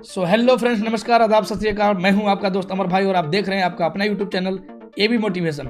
Hello friends, नमस्कार, आदाब, सत श्री अकाल। मैं हूं आपका दोस्त अमर भाई और आप देख रहे हैं आपका अपना यूट्यूब चैनल एबी मोटिवेशन।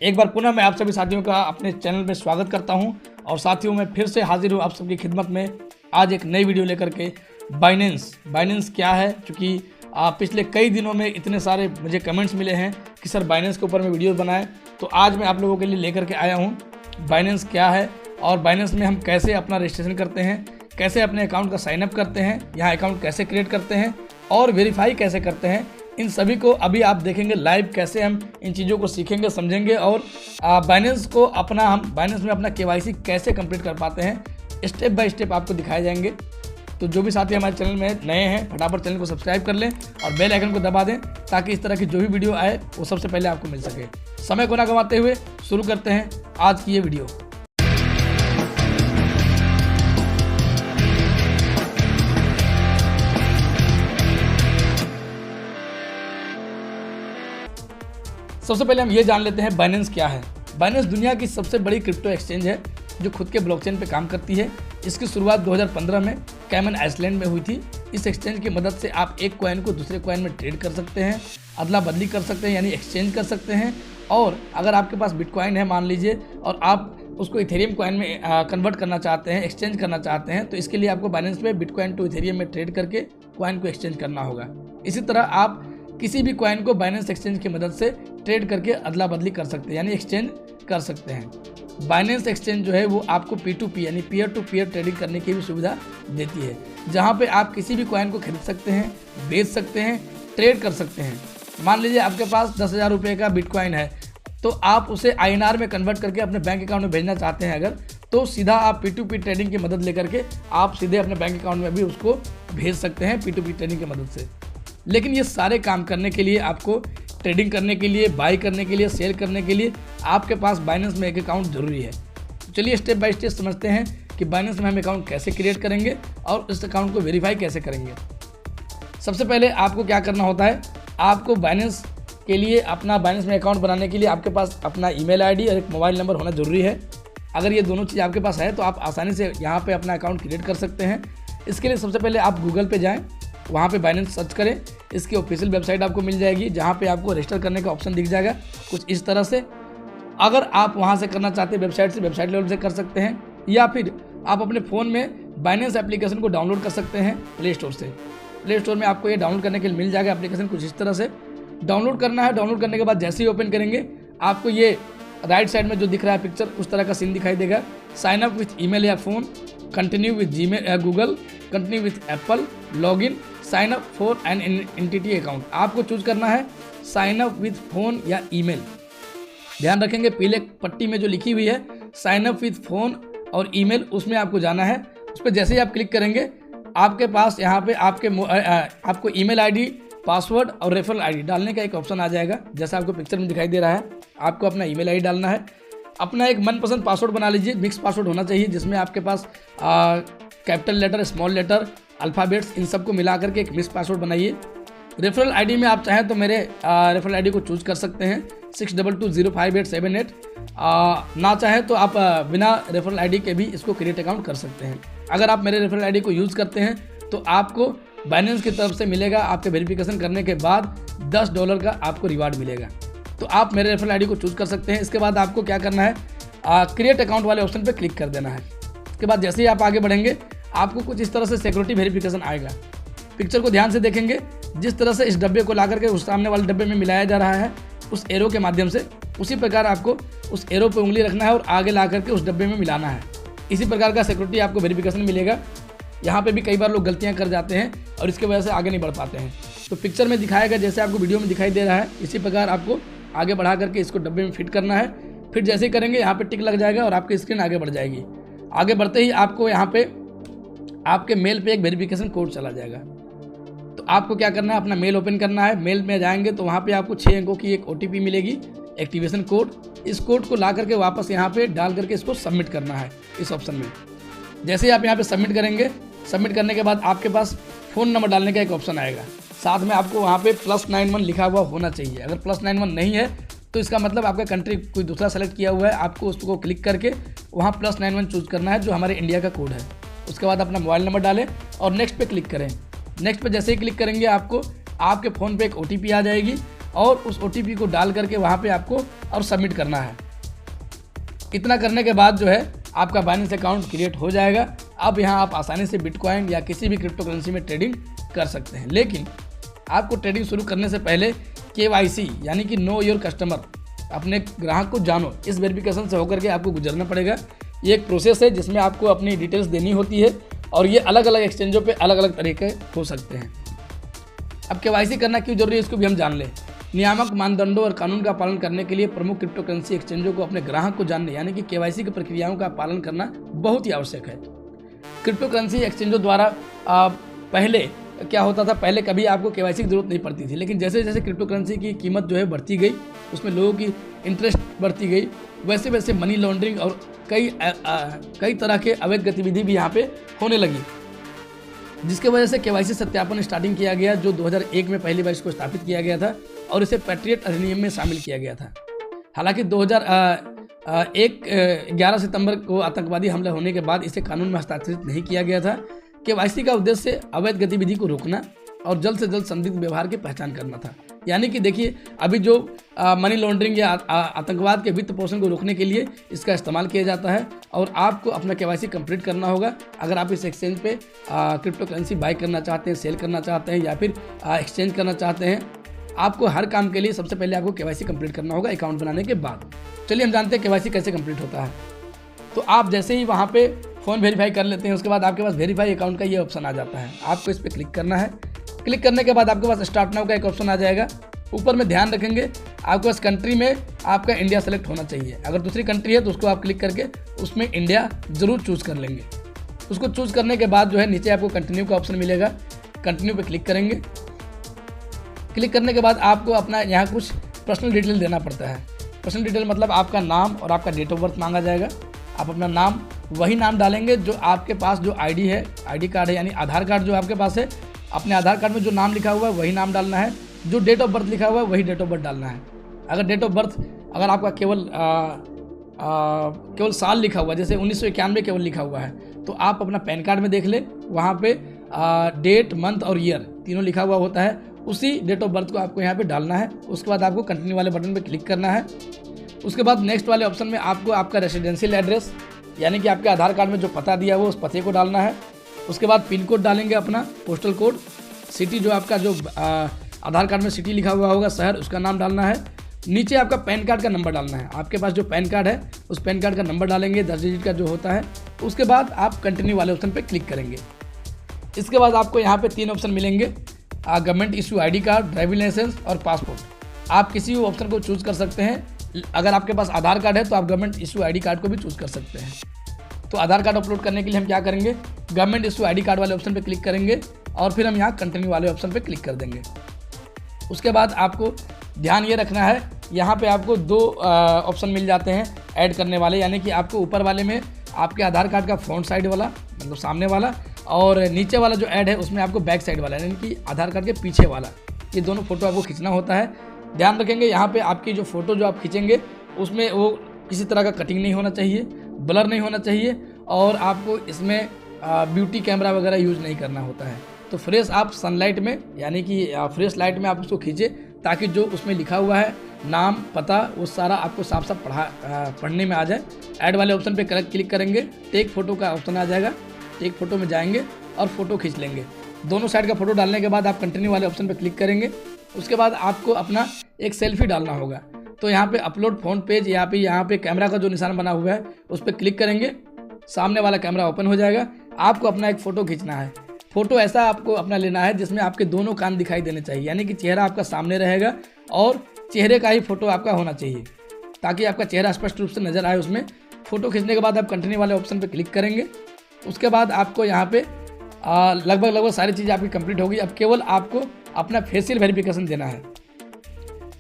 एक बार पुनः मैं आप सभी साथियों का अपने चैनल में स्वागत करता हूं और साथियों मैं फिर से हाजिर हूं आप सबकी खिदमत में आज एक नई वीडियो लेकर के। बाइनेंस क्या है, क्योंकि पिछले कई दिनों में इतने सारे मुझे कमेंट्स मिले हैं कि सर बाइनेंस के ऊपर में वीडियो बनाए, तो आज मैं आप लोगों के लिए लेकर के आया हूँ बाइनेंस क्या है और बाइनेंस में हम कैसे अपना रजिस्ट्रेशन करते हैं, कैसे अपने अकाउंट का साइन अप करते हैं, यहाँ अकाउंट कैसे क्रिएट करते हैं और वेरीफाई कैसे करते हैं। इन सभी को अभी आप देखेंगे लाइव, कैसे हम इन चीज़ों को सीखेंगे, समझेंगे और बाइनेंस में अपना KYC कैसे कंप्लीट कर पाते हैं, स्टेप बाय स्टेप आपको दिखाए जाएंगे। तो जो भी साथी हमारे चैनल में नए हैं फटाफट चैनल को सब्सक्राइब कर लें और बेल आइकन को दबा दें ताकि इस तरह की जो भी वीडियो आए वो सबसे पहले आपको मिल सके। समय को ना गंवाते हुए शुरू करते हैं आज की ये वीडियो। सबसे पहले हम ये जान लेते हैं बाइनेंस क्या है। बाइनेंस दुनिया की सबसे बड़ी क्रिप्टो एक्सचेंज है जो खुद के ब्लॉकचेन पे काम करती है। इसकी शुरुआत 2015 में कैमन आइसलैंड में हुई थी। इस एक्सचेंज की मदद से आप एक कॉइन को दूसरे कॉइन में ट्रेड कर सकते हैं, अदला बदली कर सकते हैं, यानी एक्सचेंज कर सकते हैं। और अगर आपके पास बिटकॉइन है मान लीजिए और आप उसको इथेरियम कॉइन में कन्वर्ट करना चाहते हैं, एक्सचेंज करना चाहते हैं, तो इसके लिए आपको बाइनेंस पे बिटकॉइन टू इथेरियम में ट्रेड करके कॉइन को एक्सचेंज करना होगा। इसी तरह आप किसी भी कॉइन को बाइनेंस एक्सचेंज की मदद से ट्रेड करके अदला बदली कर सकते हैं, यानी एक्सचेंज कर सकते हैं। बाइनेंस एक्सचेंज जो है वो आपको P2P यानी पीयर टू पीयर ट्रेडिंग करने की भी सुविधा देती है, जहां पे आप किसी भी कॉइन को खरीद सकते हैं, बेच सकते हैं, ट्रेड कर सकते हैं। मान लीजिए आपके पास 10,000 रुपये का बिटकॉइन है, तो आप उसे INR में कन्वर्ट करके अपने बैंक अकाउंट में भेजना चाहते हैं अगर, तो सीधा आप P2P ट्रेडिंग की मदद लेकर के आप सीधे अपने बैंक अकाउंट में भी उसको भेज सकते हैं P2P ट्रेडिंग की मदद से। लेकिन ये सारे काम करने के लिए आपको ट्रेडिंग करने के लिए, बाई करने के लिए, सेल करने के लिए आपके पास बाइनेंस में एक अकाउंट जरूरी है। तो चलिए स्टेप बाय स्टेप समझते हैं कि बाइनेंस में हम अकाउंट कैसे क्रिएट करेंगे और इस अकाउंट को वेरीफाई कैसे करेंगे। सबसे पहले आपको क्या करना होता है, आपको बाइनेंस के लिए अपना बाइनेंस में अकाउंट बनाने के लिए आपके पास अपना ईमेल आईडी और एक मोबाइल नंबर होना जरूरी है। अगर ये दोनों चीज़ आपके पास है तो आप आसानी से यहाँ पे अपना अकाउंट क्रिएट कर सकते हैं। इसके लिए सबसे पहले आप गूगल पे जाएं, वहाँ पे बाइनेंस सर्च करें। इसकी ऑफिशियल वेबसाइट आपको मिल जाएगी जहाँ पे आपको रजिस्टर करने का ऑप्शन दिख जाएगा कुछ इस तरह से। अगर आप वहाँ से करना चाहते हैं वेबसाइट लेवल से कर सकते हैं, या फिर आप अपने फ़ोन में बाइनेंस एप्लीकेशन को डाउनलोड कर सकते हैं प्ले स्टोर से। प्ले स्टोर में आपको ये डाउनलोड करने के लिए मिल जाएगा एप्लीकेशन कुछ इस तरह से। डाउनलोड करना है, डाउनलोड करने के बाद जैसे ही ओपन करेंगे आपको ये राइट साइड में जो दिख रहा है पिक्चर, उस तरह का सीन दिखाई देगा। साइन अप विथ ईमेल या phone, continue with Google, continue with Apple, login, sign up for an entity account. आपको चूज करना है साइन अप विथ फ़ोन या ईमेल। ध्यान रखेंगे पीले पट्टी में जो लिखी हुई है साइन अप विथ फ़ोन और ईमेल, उसमें आपको जाना है। उस पर जैसे ही आप क्लिक करेंगे आपके पास यहाँ पे आपको ईमेल आईडी, पासवर्ड और रेफरल आईडी डालने का एक ऑप्शन आ जाएगा, जैसा आपको पिक्चर में दिखाई दे रहा है। आपको अपना ईमेल आईडी डालना है, अपना एक मनपसंद पासवर्ड बना लीजिए। मिक्स पासवर्ड होना चाहिए जिसमें आपके पास capital letter, small letter, alphabets, इन सबको मिला करके एक मिक्स पासवर्ड बनाइए। रेफरल आईडी में आप चाहें तो मेरे रेफरल आईडी को चूज कर सकते हैं 62205878। ना चाहें तो आप बिना रेफरल आईडी के भी इसको क्रिएट अकाउंट कर सकते हैं। अगर आप मेरे रेफरल आईडी को यूज़ करते हैं तो आपको बाइनेंस की तरफ से मिलेगा, आपके वेरिफिकेशन करने के बाद $10 का आपको रिवार्ड मिलेगा। तो आप मेरे रेफरल आईडी को चूज कर सकते हैं। इसके बाद आपको क्या करना है, क्रिएट अकाउंट वाले ऑप्शन पर क्लिक कर देना है। इसके बाद जैसे ही आप आगे बढ़ेंगे आपको कुछ इस तरह से सिक्योरिटी वेरिफिकेशन आएगा। पिक्चर को ध्यान से देखेंगे, जिस तरह से इस डब्बे को ला करके उस सामने वाले डब्बे में मिलाया जा रहा है उस एरो के माध्यम से, उसी प्रकार आपको उस एरो पे उंगली रखना है और आगे ला करके उस डब्बे में मिलाना है। इसी प्रकार का सिक्योरिटी आपको वेरिफिकेशन मिलेगा। यहाँ पे भी कई बार लोग गलतियाँ कर जाते हैं और इसकी वजह से आगे नहीं बढ़ पाते हैं। तो पिक्चर में दिखाएगा जैसे आपको वीडियो में दिखाई दे रहा है, इसी प्रकार आपको आगे बढ़ा करके इसको डब्बे में फिट करना है। फिर जैसे ही करेंगे यहाँ पे टिक लग जाएगा और आपकी स्क्रीन आगे बढ़ जाएगी। आगे बढ़ते ही आपको यहाँ पे आपके मेल पे एक वेरिफिकेशन कोड चला जाएगा। तो आपको क्या करना है, अपना मेल ओपन करना है। मेल में जाएंगे तो वहाँ पे आपको 6 अंकों की एक OTP मिलेगी, एक्टिवेशन कोड। इस कोड को ला करके वापस यहाँ पे डाल करके इसको सबमिट करना है इस ऑप्शन में। जैसे ही आप यहाँ पे सबमिट करेंगे, सबमिट करने के बाद आपके पास फ़ोन नंबर डालने का एक ऑप्शन आएगा। साथ में आपको वहाँ पे +91 लिखा हुआ होना चाहिए। अगर +91 नहीं है तो इसका मतलब आपका कंट्री कोई दूसरा सेलेक्ट किया हुआ है। आपको उसको क्लिक करके वहाँ +91 चूज करना है जो हमारे इंडिया का कोड है। उसके बाद अपना मोबाइल नंबर डालें और नेक्स्ट पे क्लिक करें। नेक्स्ट पे जैसे ही क्लिक करेंगे आपको आपके फ़ोन पे एक OTP आ जाएगी और उस OTP को डाल करके वहाँ पे आपको और सबमिट करना है। इतना करने के बाद जो है आपका बाइनेंस अकाउंट क्रिएट हो जाएगा। अब यहाँ आप आसानी से बिटकॉइन या किसी भी क्रिप्टो करेंसी में ट्रेडिंग कर सकते हैं। लेकिन आपको ट्रेडिंग शुरू करने से पहले KYC यानी कि नो योर कस्टमर, अपने ग्राहक को जानो, इस वेरिफिकेशन से होकर के आपको गुजरना पड़ेगा। ये एक प्रोसेस है जिसमें आपको अपनी डिटेल्स देनी होती है और ये अलग अलग एक्सचेंजों पे अलग अलग तरीके हो सकते हैं। अब KYC करना क्यों जरूरी है इसको भी हम जान लें। नियामक मानदंडों और कानून का पालन करने के लिए प्रमुख क्रिप्टो करेंसी एक्सचेंजों को अपने ग्राहक को जानने यानी कि KYC की प्रक्रियाओं का पालन करना बहुत ही आवश्यक है। क्रिप्टो करेंसी एक्सचेंजों द्वारा पहले क्या होता था, पहले कभी आपको KYC की जरूरत नहीं पड़ती थी, लेकिन जैसे जैसे क्रिप्टो करेंसी की कीमत जो है बढ़ती गई, उसमें लोगों की इंटरेस्ट बढ़ती गई, वैसे वैसे मनी लॉन्ड्रिंग और कई तरह के अवैध गतिविधि भी यहाँ पे होने लगी, जिसके वजह से KYC सत्यापन स्टार्टिंग किया गया, जो 2001 में पहली बार इसको स्थापित किया गया था और इसे पैट्रियट अधिनियम में शामिल किया गया था। हालांकि 11 सितंबर को आतंकवादी हमला होने के बाद इसे कानून में हस्ताक्षरित नहीं किया गया था। KYC का उद्देश्य अवैध गतिविधि को रोकना और जल्द से जल्द संदिग्ध व्यवहार की पहचान करना था। यानी कि देखिए, अभी जो मनी लॉन्ड्रिंग या आतंकवाद के वित्त पोषण को रोकने के लिए इसका इस्तेमाल किया जाता है और आपको अपना KYC कंप्लीट करना होगा। अगर आप इस एक्सचेंज पे क्रिप्टो करेंसी बाई करना चाहते हैं, सेल करना चाहते हैं या फिर एक्सचेंज करना चाहते हैं, आपको हर काम के लिए सबसे पहले आपको KYC कंप्लीट करना होगा अकाउंट बनाने के बाद। चलिए हम जानते हैं KYC कैसे कंप्लीट होता है। तो आप जैसे ही वहाँ पे फ़ोन वेरीफाई कर लेते हैं, उसके बाद आपके पास वेरीफाई अकाउंट का ये ऑप्शन आ जाता है। आपको इस पर क्लिक करना है। क्लिक करने के बाद आपके पास स्टार्ट नाउ का एक ऑप्शन आ जाएगा। ऊपर में ध्यान रखेंगे आपके पास कंट्री में आपका इंडिया सेलेक्ट होना चाहिए। अगर दूसरी कंट्री है तो उसको आप क्लिक करके उसमें इंडिया ज़रूर चूज़ कर लेंगे। उसको चूज़ करने के बाद जो है नीचे आपको कंटिन्यू का ऑप्शन मिलेगा। कंटिन्यू पे क्लिक करेंगे। क्लिक करने के बाद आपको अपना यहाँ कुछ पर्सनल डिटेल देना पड़ता है। पर्सनल डिटेल मतलब आपका नाम और आपका डेट ऑफ बर्थ मांगा जाएगा। आप अपना नाम वही नाम डालेंगे जो आपके पास जो ID है, ID कार्ड है यानी आधार कार्ड जो आपके पास है, अपने आधार कार्ड में जो नाम लिखा हुआ है वही नाम डालना है। जो डेट ऑफ बर्थ लिखा हुआ है वही डेट ऑफ बर्थ डालना है। अगर डेट ऑफ बर्थ अगर आपका केवल साल लिखा हुआ है, जैसे 1991 केवल लिखा हुआ है, तो आप अपना पैन कार्ड में देख ले, वहाँ पे डेट, मंथ और ईयर तीनों लिखा हुआ होता है। उसी डेट ऑफ बर्थ को आपको यहाँ पे डालना है। उसके बाद आपको कंटिन्यू वाले बटन पे क्लिक करना है। उसके बाद नेक्स्ट वाले ऑप्शन में आपको आपका रेसिडेंशियल एड्रेस यानी कि आपके आधार कार्ड में जो पता दिया हुआ उस पते को डालना है। उसके बाद पिन कोड डालेंगे, अपना पोस्टल कोड, सिटी जो आपका जो आधार कार्ड में सिटी लिखा हुआ होगा, शहर, उसका नाम डालना है। नीचे आपका पैन कार्ड का नंबर डालना है। आपके पास जो पैन कार्ड है उस पैन कार्ड का नंबर डालेंगे, 10 डिजिट का जो होता है। उसके बाद आप कंटिन्यू वाले ऑप्शन पे क्लिक करेंगे। इसके बाद आपको यहाँ पे 3 ऑप्शन मिलेंगे, government issue ID card, driving licence और पासपोर्ट। आप किसी भी ऑप्शन को चूज़ कर सकते हैं। अगर आपके पास आधार कार्ड है तो आप गवर्नमेंट इशू ID कार्ड को भी चूज़ कर सकते हैं। तो आधार कार्ड अपलोड करने के लिए हम क्या करेंगे, गवर्नमेंट इशू ID कार्ड वाले ऑप्शन पे क्लिक करेंगे और फिर हम यहाँ कंटिन्यू वाले ऑप्शन पे क्लिक कर देंगे। उसके बाद आपको ध्यान ये रखना है, यहाँ पे आपको 2 ऑप्शन मिल जाते हैं ऐड करने वाले, यानी कि आपको ऊपर वाले में आपके आधार कार्ड का फ्रंट साइड वाला मतलब सामने वाला, और नीचे वाला जो ऐड है उसमें आपको बैक साइड वाला यानी कि आधार कार्ड के पीछे वाला। ये दोनों फोटो आपको खींचना होता है। ध्यान रखेंगे यहाँ पे आपकी जो फ़ोटो जो आप खींचेंगे उसमें वो किसी तरह का कटिंग नहीं होना चाहिए, ब्लर नहीं होना चाहिए और आपको इसमें ब्यूटी कैमरा वगैरह यूज़ नहीं करना होता है। तो फ्रेश आप सनलाइट में यानी कि फ्रेश लाइट में आप उसको खींचे ताकि जो उसमें लिखा हुआ है नाम, पता, वो सारा आपको साफ साफ पढ़ने में आ जाए। ऐड वाले ऑप्शन पे क्लिक करेंगे, टेक फोटो का ऑप्शन आ जाएगा। टेक फोटो में जाएंगे और फोटो खींच लेंगे। दोनों साइड का फोटो डालने के बाद आप कंटिन्यू वाले ऑप्शन पे क्लिक करेंगे। उसके बाद आपको अपना एक सेल्फी डालना होगा। तो यहाँ पे अपलोड फोन पेज यहाँ पे कैमरा का जो निशान बना हुआ है उस पर क्लिक करेंगे। सामने वाला कैमरा ओपन हो जाएगा। आपको अपना एक फ़ोटो खींचना है। फ़ोटो ऐसा आपको अपना लेना है जिसमें आपके दोनों कान दिखाई देने चाहिए, यानी कि चेहरा आपका सामने रहेगा और चेहरे का ही फ़ोटो आपका होना चाहिए ताकि आपका चेहरा स्पष्ट रूप से नज़र आए उसमें। फ़ोटो खींचने के बाद आप कंटिन्यू वाले ऑप्शन पर क्लिक करेंगे। उसके बाद आपको यहाँ पे लगभग सारी चीज़ें आपकी कंप्लीट होगी। अब केवल आपको अपना फेशियल वेरिफिकेशन देना है।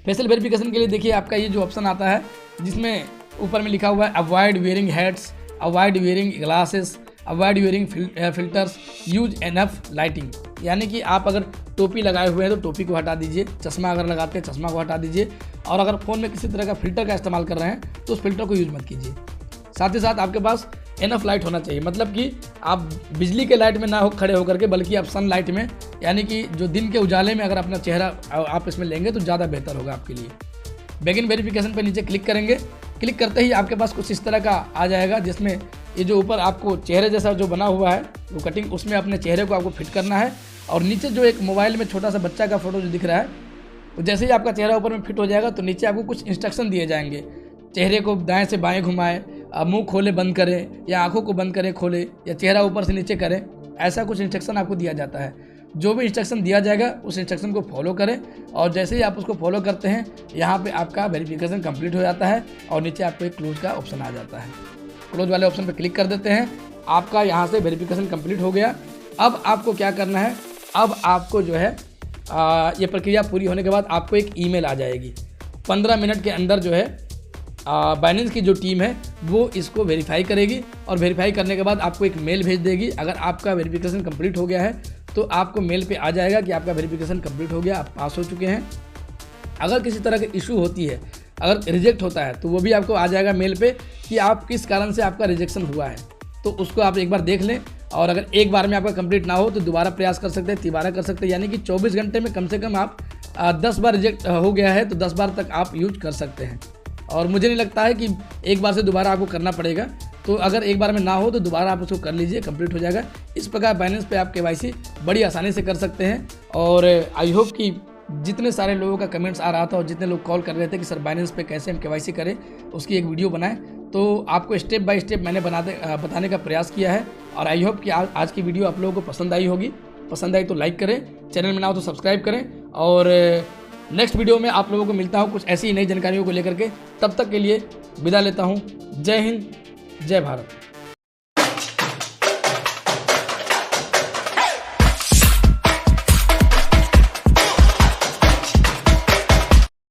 फेशियल वेरिफिकेशन के लिए देखिए आपका ये जो ऑप्शन आता है जिसमें ऊपर में लिखा हुआ है avoid wearing heads, avoid wearing glasses, avoid wearing filters, use enough lighting. यानी कि आप अगर टोपी लगाए हुए हैं तो टोपी को हटा दीजिए, चश्मा अगर लगाते हैं चश्मा को हटा दीजिए, और अगर फ़ोन में किसी तरह का फिल्टर का इस्तेमाल कर रहे हैं तो उस फिल्टर को यूज़ मत कीजिए। साथ ही साथ आपके पास इनफ लाइट होना चाहिए, मतलब कि आप बिजली के लाइट में ना हो खड़े होकर के, बल्कि आप सन लाइट में, यानी कि जो दिन के उजाले में अगर अपना चेहरा आप इसमें लेंगे तो ज़्यादा बेहतर होगा आपके लिए। बेगिन वेरिफिकेशन पर नीचे क्लिक करेंगे। क्लिक करते ही आपके पास कुछ इस तरह का आ जाएगा, जिसमें ये जो ऊपर आपको चेहरे जैसा जो बना हुआ है वो कटिंग, उसमें अपने चेहरे को आपको फिट करना है। और नीचे जो एक मोबाइल में छोटा सा बच्चा का फोटो जो दिख रहा है, तो जैसे ही आपका चेहरा ऊपर में फिट हो जाएगा तो नीचे आपको कुछ इंस्ट्रक्शन दिए जाएंगे। चेहरे को दाएं से बाएं घुमाएं, मुंह खोले बंद करें, या आंखों को बंद करें खोले, या चेहरा ऊपर से नीचे करें, ऐसा कुछ इंस्ट्रक्शन आपको दिया जाता है। जो भी इंस्ट्रक्शन दिया जाएगा उस इंस्ट्रक्शन को फॉलो करें, और जैसे ही आप उसको फॉलो करते हैं यहाँ पे आपका वेरिफिकेशन कंप्लीट हो जाता है और नीचे आपको एक क्लोज का ऑप्शन आ जाता है। क्लोज वाले ऑप्शन पर क्लिक कर देते हैं, आपका यहाँ से वेरिफिकेशन कंप्लीट हो गया। अब आपको क्या करना है, अब आपको जो है ये प्रक्रिया पूरी होने के बाद आपको एक ईमेल आ जाएगी। 15 मिनट के अंदर जो है बाइनेंस की जो टीम है वो इसको वेरीफाई करेगी, और वेरीफाई करने के बाद आपको एक मेल भेज देगी। अगर आपका वेरिफिकेशन कंप्लीट हो गया है तो आपको मेल पे आ जाएगा कि आपका वेरिफिकेशन कंप्लीट हो गया, आप पास हो चुके हैं। अगर किसी तरह की इशू होती है, अगर रिजेक्ट होता है, तो वो भी आपको आ जाएगा मेल पे कि आप किस कारण से आपका रिजेक्शन हुआ है, तो उसको आप एक बार देख लें। और अगर एक बार में आपका कंप्लीट ना हो तो दोबारा प्रयास कर सकते हैं, तिबारा कर सकते हैं, यानी कि 24 घंटे में कम से कम आप 10 बार रिजेक्ट हो गया है तो 10 बार तक आप यूज कर सकते हैं। और मुझे नहीं लगता है कि एक बार से दोबारा आपको करना पड़ेगा, तो अगर एक बार में ना हो तो दोबारा आप उसको कर लीजिए, कंप्लीट हो जाएगा। इस प्रकार बाइनेंस पे आप KYC बड़ी आसानी से कर सकते हैं। और आई होप कि जितने सारे लोगों का कमेंट्स आ रहा था और जितने लोग कॉल कर रहे थे कि सर बाइनेंस पे कैसे हम KYC करें, उसकी एक वीडियो बनाएं, तो आपको स्टेप बाय स्टेप मैंने बताने का प्रयास किया है। और आई होप कि आज की वीडियो आप लोगों को पसंद आई होगी। पसंद आई तो लाइक करें, चैनल में ना हो तो सब्सक्राइब करें, और नेक्स्ट वीडियो में आप लोगों को मिलता हूँ कुछ ऐसी नई जानकारियों को लेकर के। तब तक के लिए विदा लेता हूँ। जय हिंद, जय भारत।